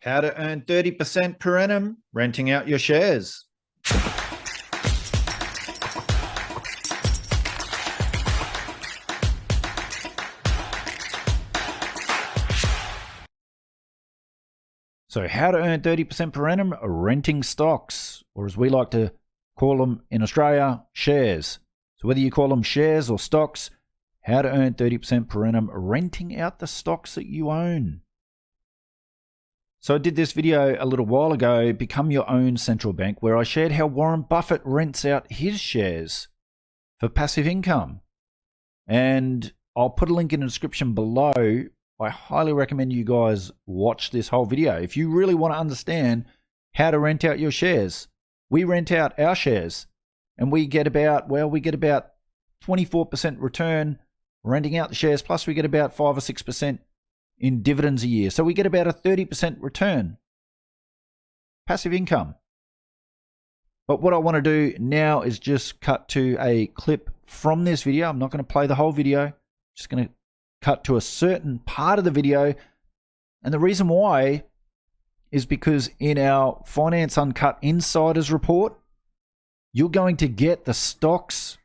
How to earn 30% per annum renting out your shares. So how to earn 30% per annum renting stocks, or as we like to call them in Australia, shares. So whether you call them shares or stocks, how to earn 30% per annum renting out the stocks that you own. So I did this video a little while ago, Become Your Own Central Bank, where I shared how Warren Buffett rents out his shares for passive income. And I'll put a link in the description below. I highly recommend you guys watch this whole video. If you really want to understand how to rent out your shares, we rent out our shares and we get about 24% return renting out the shares, plus we get about 5 or 6% in dividends a year. So we get about a 30% return. Passive income. But what I want to do now is just cut to a clip from this video. I'm not going to play the whole video. I'm just going to cut to a certain part of the video. And the reason why is because in our Finance Uncut Insiders report, you're going to get the stocks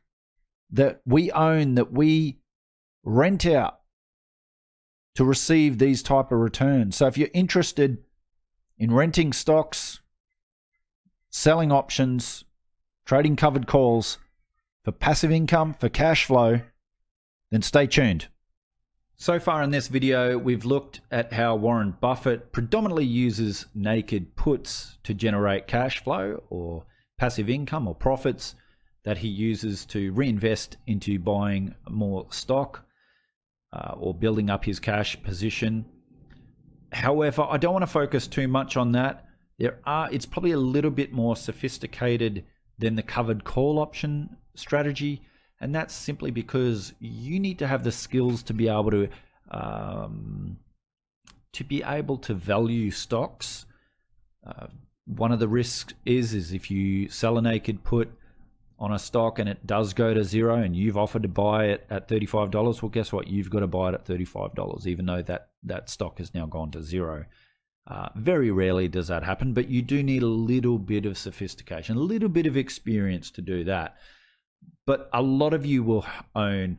that we own, that we rent out to receive these type of returns. So if you're interested in renting stocks, selling options, trading covered calls for passive income, for cash flow, then stay tuned. So far in this video, we've looked at how Warren Buffett predominantly uses naked puts to generate cash flow or passive income or profits that he uses to reinvest into buying more stock or building up his cash position. However, I don't want to focus too much on that. It's probably a little bit more sophisticated than the covered call option strategy. And that's simply because you need to have the skills to be able to value stocks. One of the risks is if you sell a naked put on a stock and it does go to zero and you've offered to buy it at $35, well, guess what? You've got to buy it at $35, even though that stock has now gone to zero. Very rarely does that happen, but you do need a little bit of sophistication, a little bit of experience to do that. But a lot of you will own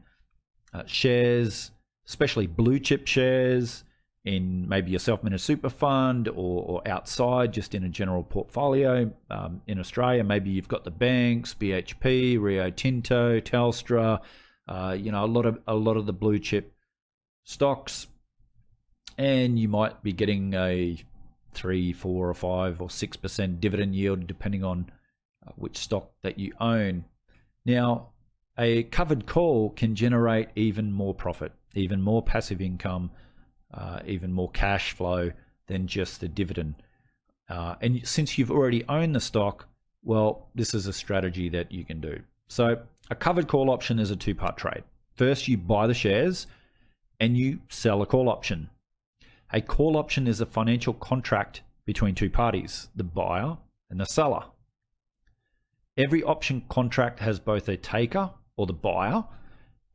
shares, especially blue chip shares, in maybe your self-managed super fund or outside, just in a general portfolio. In Australia, maybe you've got the banks, BHP, Rio Tinto, Telstra, a lot of the blue chip stocks, and you might be getting a 3, 4, or 5 or 6% dividend yield depending on which stock that you own. Now, a covered call can generate even more profit, even more passive income, even more cash flow than just the dividend. And since you've already owned the stock, well, this is a strategy that you can do. So a covered call option is a two-part trade. First, you buy the shares and you sell a call option. A call option is a financial contract between two parties, the buyer and the seller. Every option contract has both a taker, or the buyer,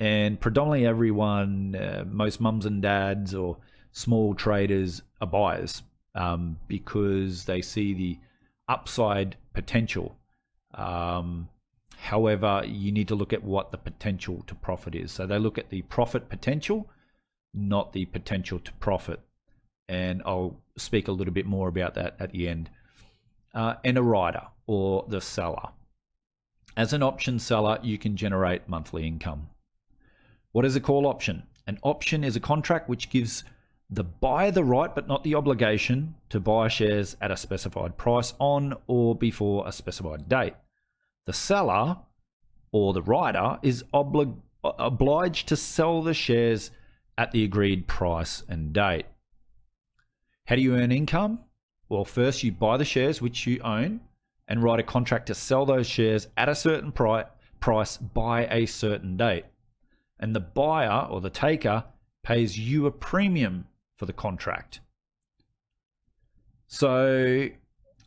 and predominantly everyone, most mums and dads or small traders are buyers because they see the upside potential. However, you need to look at what the potential to profit is. So they look at the profit potential, not the potential to profit. And I'll speak a little bit more about that at the end. And a rider, or the seller. As an option seller, you can generate monthly income. What is a call option? An option is a contract which gives the buyer the right, but not the obligation, to buy shares at a specified price on or before a specified date. The seller, or the rider, is obliged to sell the shares at the agreed price and date. How do you earn income? Well, first you buy the shares which you own and write a contract to sell those shares at a certain price by a certain date. And the buyer, or the taker, pays you a premium for the contract. So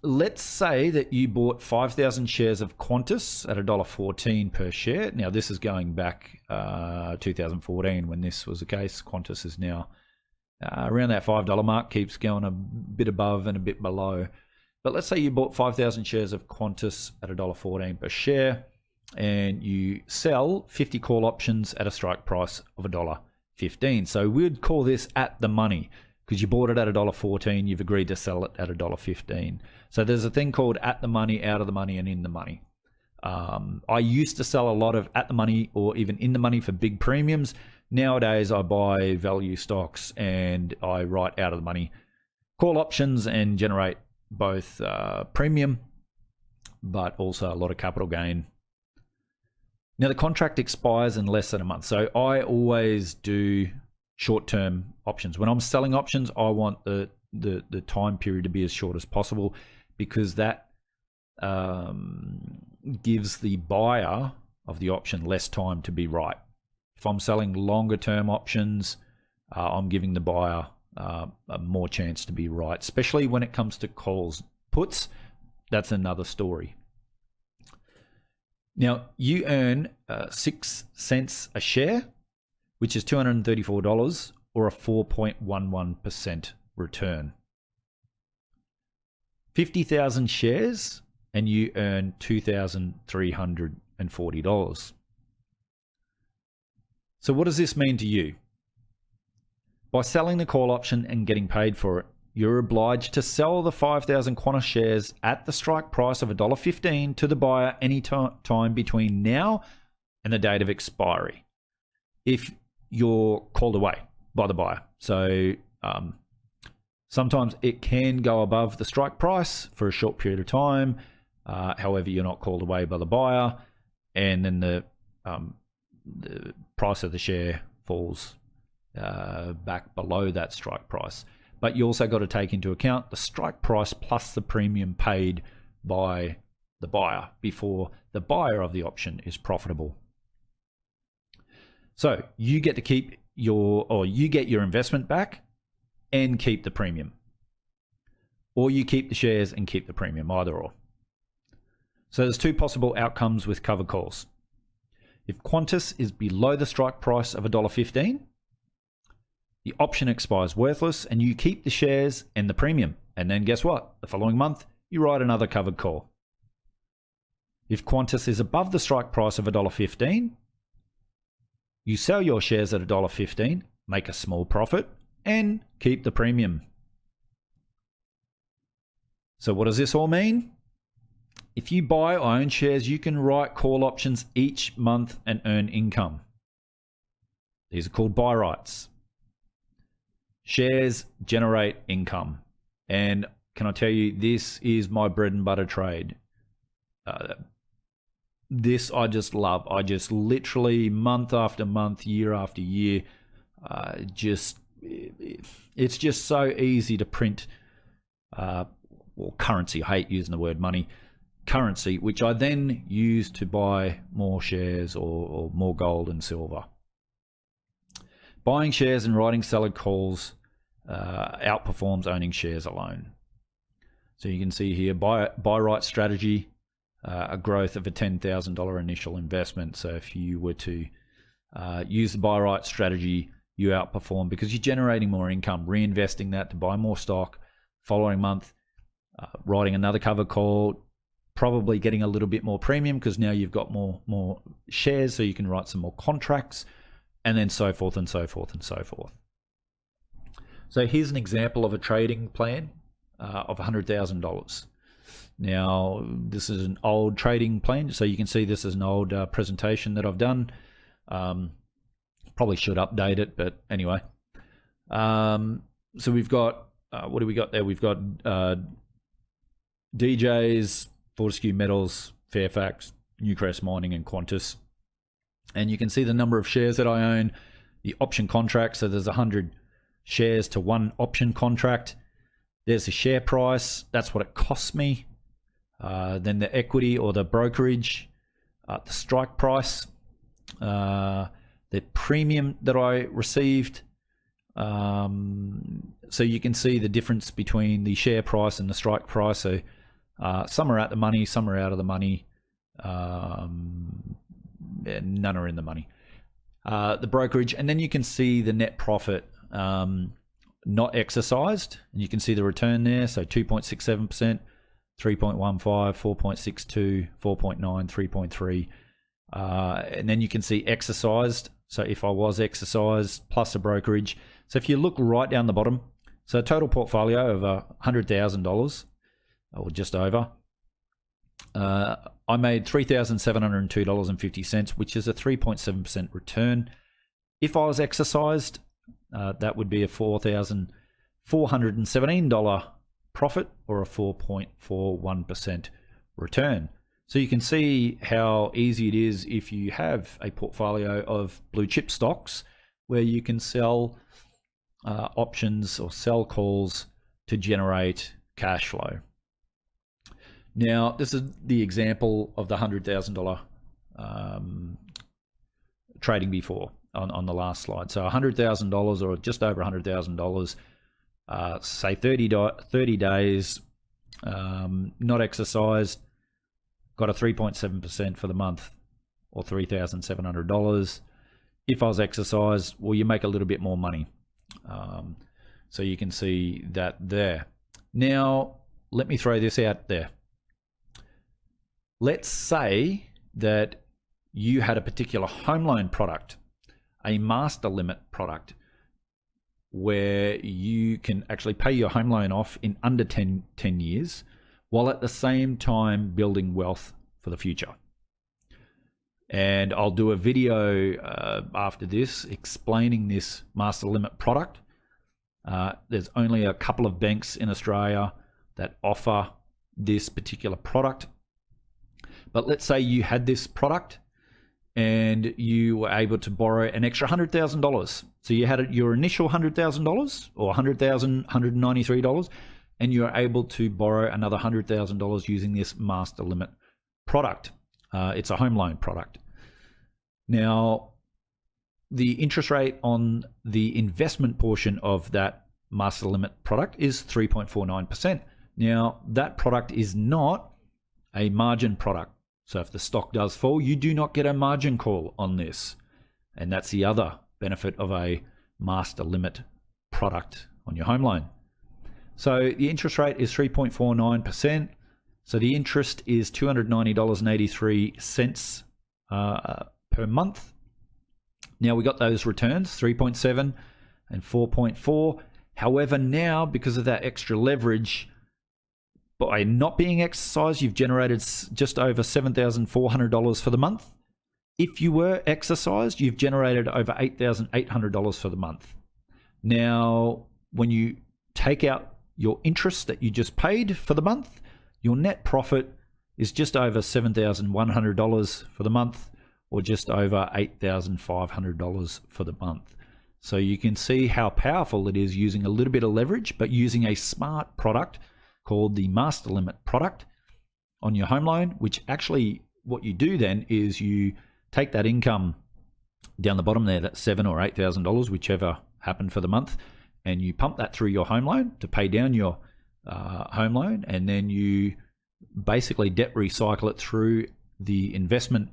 let's say that you bought 5,000 shares of Qantas at $1.14 per share. Now, this is going back 2014 when this was the case. Qantas is now around that $5 mark, keeps going a bit above and a bit below. But let's say you bought 5,000 shares of Qantas at $1.14 per share, and you sell 50 call options at a strike price of $1.15. So we'd call this at the money, because you bought it at $1.14, you've agreed to sell it at $1.15. So there's a thing called at the money, out of the money, and in the money. I used to sell a lot of at the money or even in the money for big premiums. Nowadays, I buy value stocks and I write out of the money call options and generate both premium, but also a lot of capital gain. Now, the contract expires in less than a month. So I always do short-term options. When I'm selling options, I want the time period to be as short as possible, because that gives the buyer of the option less time to be right. If I'm selling longer term options, I'm giving the buyer a more chance to be right, especially when it comes to calls. Puts, that's another story. Now, you earn 6 cents a share, which is $234, or a 4.11% return. 50,000 shares, and you earn $2,340. So what does this mean to you? By selling the call option and getting paid for it, you're obliged to sell the 5,000 Qantas shares at the strike price of $1.15 to the buyer any time between now and the date of expiry, if you're called away by the buyer. So sometimes it can go above the strike price for a short period of time. However, you're not called away by the buyer, and then the price of the share falls back below that strike price. But you also got to take into account the strike price plus the premium paid by the buyer before the buyer of the option is profitable. So you get to keep you get your investment back and keep the premium, or you keep the shares and keep the premium, either or. So there's two possible outcomes with covered calls. If Qantas is below the strike price of $1.15, the option expires worthless and you keep the shares and the premium. And then guess what? The following month, you write another covered call. If Qantas is above the strike price of $1.15, you sell your shares at $1.15, make a small profit, and keep the premium. So what does this all mean? If you buy or own shares, you can write call options each month and earn income. These are called buy rights. Shares generate income. And can I tell you, this is my bread and butter trade. This I just love. I just literally month after month, year after year, it's just so easy to print currency. I hate using the word money. Currency, which I then use to buy more shares or more gold and silver. Buying shares and writing seller calls outperforms owning shares alone. So you can see here, buy right strategy, a growth of a $10,000 initial investment. So if you were to use the buy right strategy, you outperform because you're generating more income, reinvesting that to buy more stock. Following month, writing another cover call, probably getting a little bit more premium because now you've got more shares, so you can write some more contracts, and then so forth and so forth and so forth. So here's an example of a trading plan of $100,000. Now, this is an old trading plan, so you can see this is an old presentation that I've done. Probably should update it, but anyway. So we've got, what do we got there? We've got DJs, Fortescue Metals, Fairfax, Newcrest Mining, and Qantas. And you can see the number of shares that I own, the option contract. So there's 100 shares to one option contract. There's the share price. That's what it costs me. Then the equity or the brokerage, the strike price, the premium that I received. So you can see the difference between the share price and the strike price. So some are at the money, some are out of the money, and none are in the money. The brokerage, and then you can see the net profit not exercised, and you can see the return there. So 2.67%, 3.15, 4.62, 4.9, 3.3. And then you can see exercised. So if I was exercised plus a brokerage. So if you look right down the bottom, so a total portfolio of $100,000 or just over, I made $3,702.50, which is a 3.7% return. If I was exercised, that would be a $4,417 profit or a 4.41% return. So you can see how easy it is if you have a portfolio of blue chip stocks where you can sell options or sell calls to generate cash flow. Now, this is the example of the $100,000 trading before on the last slide. So $100,000 or just over $100,000, say 30 days, not exercised, got a 3.7% for the month or $3,700. If I was exercised, well, you make a little bit more money. So you can see that there. Now, let me throw this out there. Let's say that you had a particular home loan product, a master limit product, where you can actually pay your home loan off in under 10 years, while at the same time building wealth for the future. And I'll do a video after this explaining this master limit product. There's only a couple of banks in Australia that offer this particular product. But let's say you had this product and you were able to borrow an extra $100,000. So you had your initial $100,000 or $193, and you're able to borrow another $100,000 using this master limit product. It's a home loan product. Now, the interest rate on the investment portion of that master limit product is 3.49%. Now, that product is not a margin product. So if the stock does fall, you do not get a margin call on this. And that's the other benefit of a master limit product on your home loan. So the interest rate is 3.49%. So the interest is $290.83 per month. Now we got those returns, 3.7 and 4.4. However, now because of that extra leverage, by not being exercised, you've generated just over $7,400 for the month. If you were exercised, you've generated over $8,800 for the month. Now, when you take out your interest that you just paid for the month, your net profit is just over $7,100 for the month, or just over $8,500 for the month. So you can see how powerful it is using a little bit of leverage, but using a smart product called the master limit product on your home loan, which actually what you do then is you take that income down the bottom there, that's $7,000 or $8,000, whichever happened for the month, and you pump that through your home loan to pay down your home loan, and then you basically debt recycle it through the investment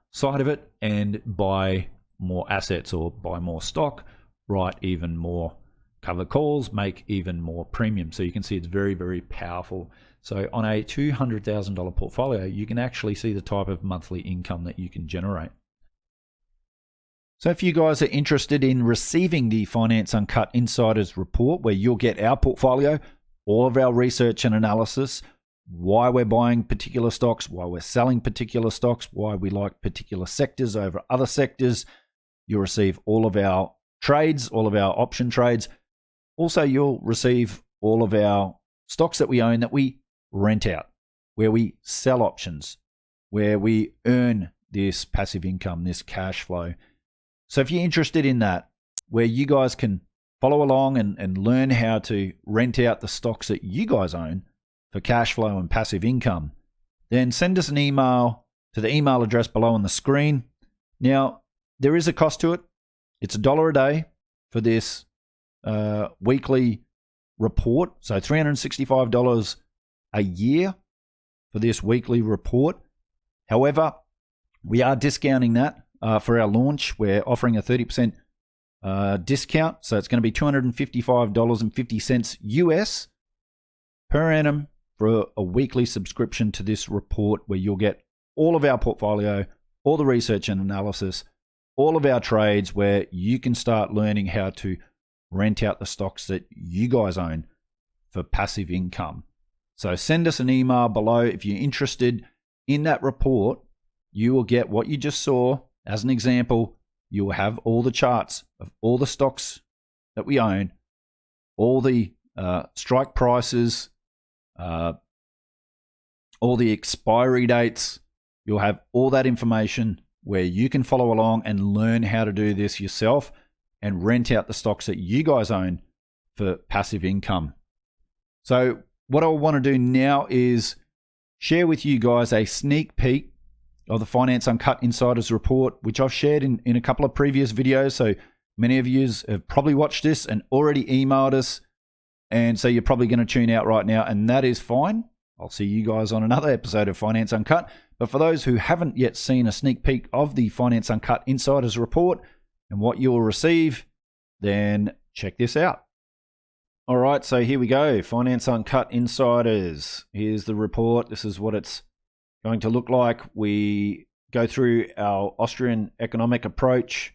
side of it and buy more assets or buy more stock, write even more cover calls, make even more premium. So you can see it's very, very powerful. So on a $200,000 portfolio, you can actually see the type of monthly income that you can generate. So if you guys are interested in receiving the Finance Uncut Insiders report, where you'll get our portfolio, all of our research and analysis, why we're buying particular stocks, why we're selling particular stocks, why we like particular sectors over other sectors, you'll receive all of our trades, all of our option trades. Also, you'll receive all of our stocks that we own that we rent out, where we sell options, where we earn this passive income, this cash flow. So if you're interested in that, where you guys can follow along and learn how to rent out the stocks that you guys own for cash flow and passive income, then send us an email to the email address below on the screen. Now, there is a cost to it. It's $1 a day for this weekly report. So $365 a year for this weekly report. However, we are discounting that for our launch. We're offering a 30% discount. So it's going to be $255.50 US per annum for a weekly subscription to this report, where you'll get all of our portfolio, all the research and analysis, all of our trades, where you can start learning how to rent out the stocks that you guys own for passive income. So send us an email below if you're interested in that report. You will get what you just saw. As an example, you will have all the charts of all the stocks that we own, all the strike prices, all the expiry dates. You'll have all that information where you can follow along and learn how to do this yourself and rent out the stocks that you guys own for passive income. So what I want to do now is share with you guys a sneak peek of the Finance Uncut Insiders Report, which I've shared in a couple of previous videos. So many of you have probably watched this and already emailed us, and so you're probably going to tune out right now, and that is fine. I'll see you guys on another episode of Finance Uncut. But for those who haven't yet seen a sneak peek of the Finance Uncut Insiders Report and what you'll receive, then check this out. All right, so here we go. Finance Uncut Insiders. Here's the report. This is what it's going to look like. We go through our Austrian economic approach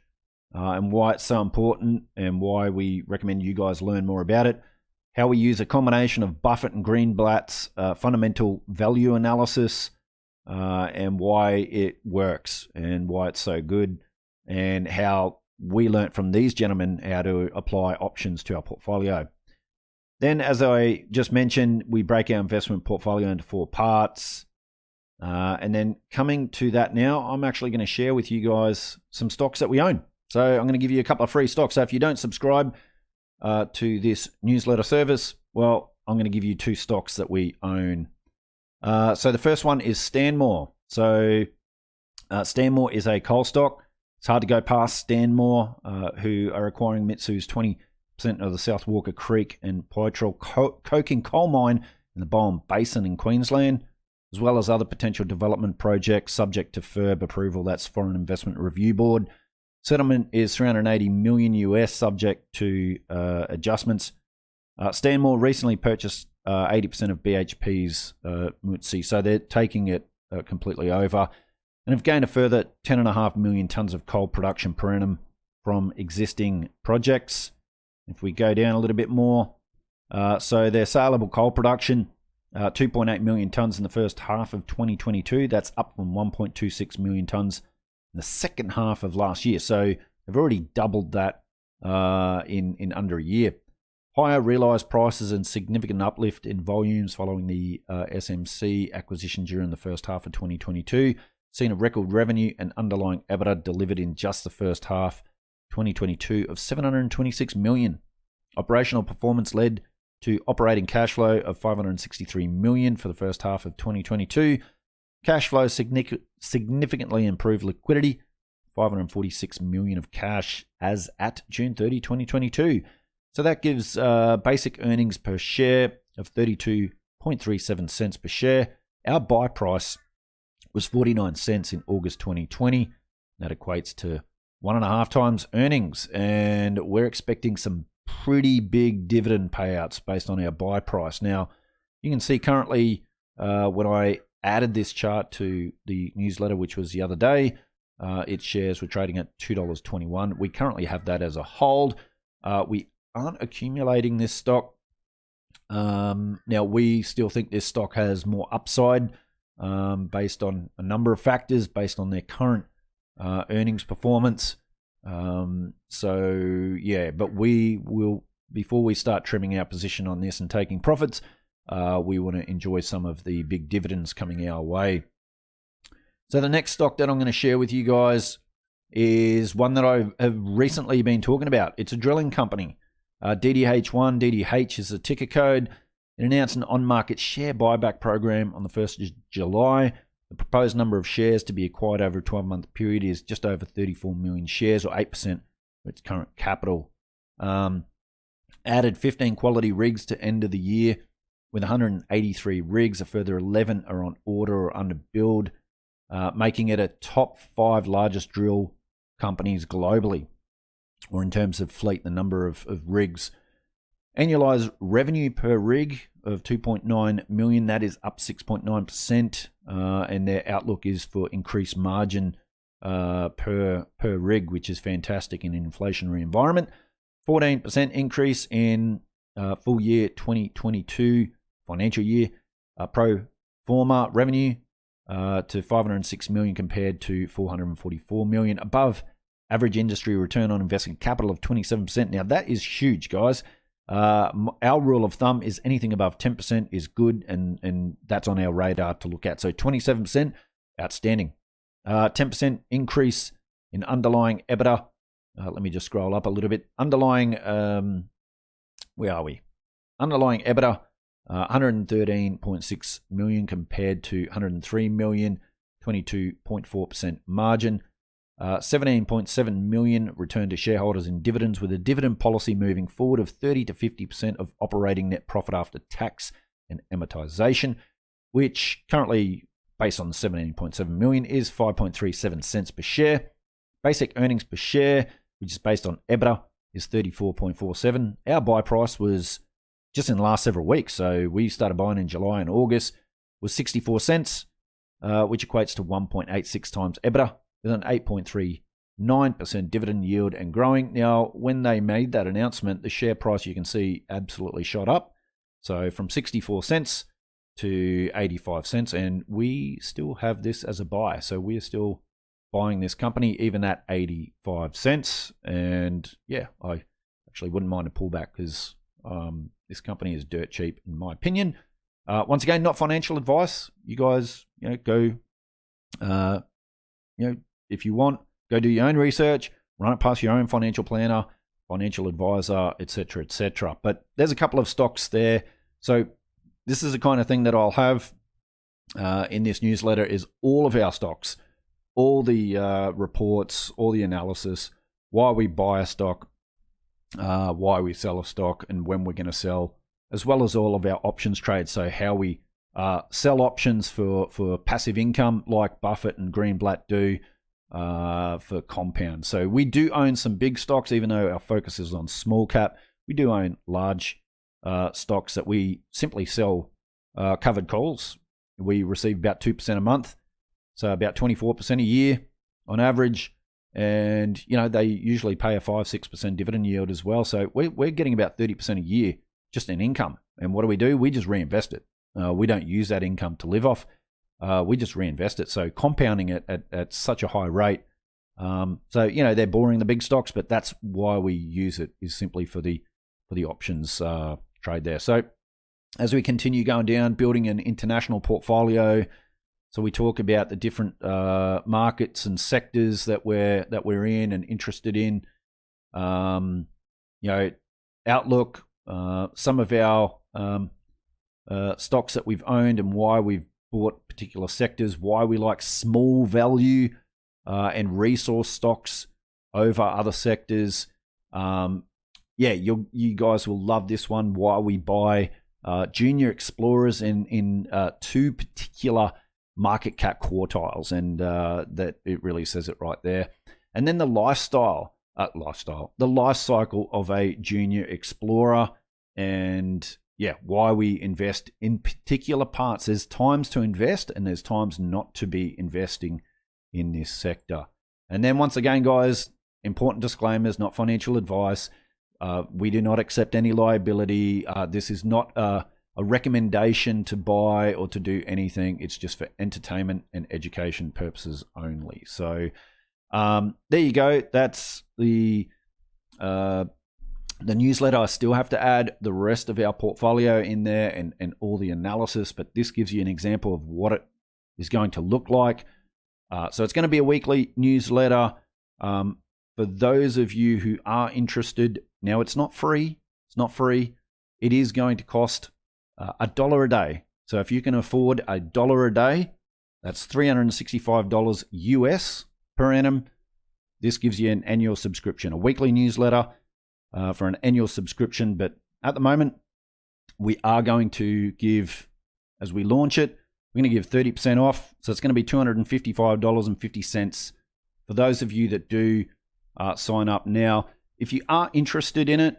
and why it's so important and why we recommend you guys learn more about it. How we use a combination of Buffett and Greenblatt's fundamental value analysis and why it works and why it's so good, and how we learnt from these gentlemen how to apply options to our portfolio. Then, as I just mentioned, we break our investment portfolio into 4 parts. And then coming to that now, I'm actually going to share with you guys some stocks that we own. So I'm going to give you a couple of free stocks. So if you don't subscribe to this newsletter service, well, I'm going to give you 2 stocks that we own. So the first one is Stanmore. So Stanmore is a coal stock. It's hard to go past Stanmore, who are acquiring Mitsu's 20% of the South Walker Creek and Poitrel coking coal mine in the Bowen Basin in Queensland, as well as other potential development projects subject to FIRB approval. That's Foreign Investment Review Board. Settlement is $380 million US, subject to adjustments. Stanmore recently purchased 80% of BHP's Mutsi, so they're taking it completely over, and have gained a further 10.5 million tonnes of coal production per annum from existing projects. If we go down a little bit more, so their saleable coal production, 2.8 million tonnes in the first half of 2022. That's up from 1.26 million tonnes in the second half of last year. So they've already doubled that in under a year. Higher realised prices and significant uplift in volumes following the SMC acquisition during the first half of 2022. Seen a record revenue and underlying EBITDA delivered in just the first half 2022 of $726 million. Operational performance led to operating cash flow of $563 million for the first half of 2022. Cash flow significantly improved liquidity, $546 million of cash as at June 30, 2022. So that gives basic earnings per share of 32.37 cents per share. Our buy price was 49 cents in August 2020. That equates to 1.5 times earnings, and we're expecting some pretty big dividend payouts based on our buy price. Now, you can see currently when I added this chart to the newsletter, which was the other day, its shares were trading at $2.21. We currently have that as a hold. We aren't accumulating this stock. Now, we still think this stock has more upside based on a number of factors, based on their current earnings performance. So yeah, but we will, before we start trimming our position on this and taking profits, we want to enjoy some of the big dividends coming our way. So the next stock that I'm going to share with you guys is one that I have recently been talking about. It's a drilling company. DDH1, DDH is the ticker code. It announced an on-market share buyback program on the 1st of July. The proposed number of shares to be acquired over a 12-month period is just over 34 million shares, or 8% of its current capital. Added 15 quality rigs to end of the year with 183 rigs. A further 11 are on order or under build, making it a top 5 largest drill companies globally. or in terms of fleet, the number of rigs. Annualized revenue per rig of 2.9 million, that is up 6.9%, and their outlook is for increased margin per rig, which is fantastic in an inflationary environment. 14% increase in full year 2022 financial year pro forma revenue to 506 million compared to 444 million, above average industry return on invested capital of 27%. Now that is huge, guys. Our rule of thumb is anything above 10% is good, and that's on our radar to look at. So 27%, outstanding. 10% increase in underlying EBITDA. Let me just scroll up a little bit. Underlying, where are we? Underlying EBITDA, 113.6 million compared to 103 million, 22.4% margin. 17.7 million returned to shareholders in dividends, with a dividend policy moving forward of 30 to 50% of operating net profit after tax and amortization, which currently, based on the 17.7 million, is 5.37 cents per share. Basic earnings per share, which is based on EBITDA, is 34.47. Our buy price was just in the last several weeks, so we started buying in July and August, was 64 cents, which equates to 1.86 times EBITDA, with an 8.39% dividend yield and growing. Now, when they made that announcement, the share price, you can see, absolutely shot up. So from 64 cents to 85 cents, and we still have this as a buy. So we are still buying this company even at 85 cents. And yeah, I actually wouldn't mind a pullback because this company is dirt cheap in my opinion. Once again, not financial advice. You guys, go, if you want, go do your own research, run it past your own financial planner, financial advisor, etc., etc. But there's a couple of stocks there. So this is the kind of thing that I'll have in this newsletter, is all of our stocks, all the reports, all the analysis, why we buy a stock, why we sell a stock, and when we're going to sell, as well as all of our options trades. So how we sell options for passive income like Buffett and Greenblatt do, for compound. So we do own some big stocks, even though our focus is on small cap. We do own large stocks that we simply sell covered calls. We receive about 2% a month, so about 24% a year on average. And, they usually pay a 5-6% dividend yield as well. So we're getting about 30% a year just in income. And what do? We just reinvest it. We don't use that income to live off. We just reinvest it. So compounding it at such a high rate. So, they're boring, the big stocks, but that's why we use it, is simply for the options trade there. So as we continue going down, building an international portfolio, so we talk about the different markets and sectors that we're in and interested in. Outlook, some of our stocks that we've owned and why we've bought particular sectors, why we like small value and resource stocks over other sectors. You guys will love this one, why we buy junior explorers in two particular market cap quartiles, and that it really says it right there. And then the life cycle of a junior explorer, and why we invest in particular parts. There's times to invest and there's times not to be investing in this sector. And then once again, guys, important disclaimers, not financial advice. We do not accept any liability. This is not a recommendation to buy or to do anything. It's just for entertainment and education purposes only. So there you go. That's the newsletter. I still have to add the rest of our portfolio in there and all the analysis, but this gives you an example of what it is going to look like. So it's going to be a weekly newsletter. For those of you who are interested, now it's not free. It is going to cost $1 a day. So if you can afford $1 a day, that's $365 US per annum. This gives you an annual subscription, a weekly newsletter for an annual subscription. But at the moment, we are going to give, as we launch it, we're going to give 30% off. So it's going to be $255.50 for those of you that do sign up now. if you are interested in it,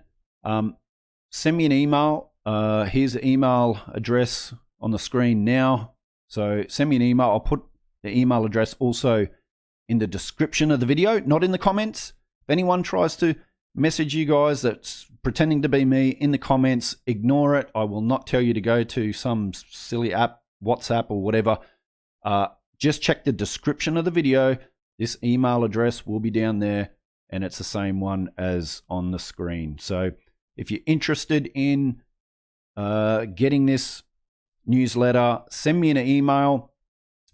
send me an email. Here's the email address on the screen now. So send me an email. I'll put the email address also in the description of the video, not in the comments. If anyone tries to message you guys that's pretending to be me in the comments, ignore it. I will not tell you to go to some silly app, WhatsApp or whatever. Just check the description of the video. This email address will be down there, and it's the same one as on the screen. So if you're interested in getting this newsletter, send me an email.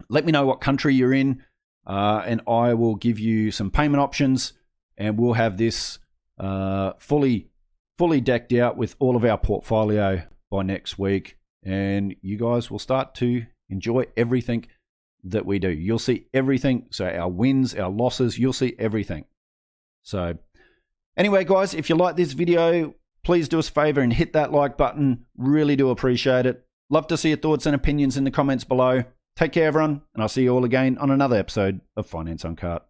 Let me know what country you're in, and I will give you some payment options, and we'll have this fully decked out with all of our portfolio by next week, and you guys will start to enjoy everything that we do. You'll see everything. So our wins, our losses, you'll see everything. So anyway, guys, if you like this video, please do us a favor and hit that like button. Really do appreciate it. Love to see your thoughts and opinions in the comments below. Take care, everyone, and I'll see you all again on another episode of Finance Uncut.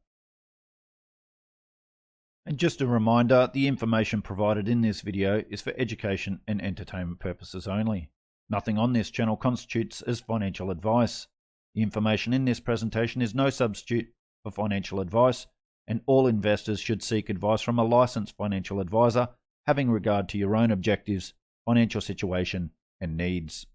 And just a reminder, the information provided in this video is for education and entertainment purposes only. Nothing on this channel constitutes as financial advice. The information in this presentation is no substitute for financial advice, and all investors should seek advice from a licensed financial advisor having regard to your own objectives, financial situation, and needs.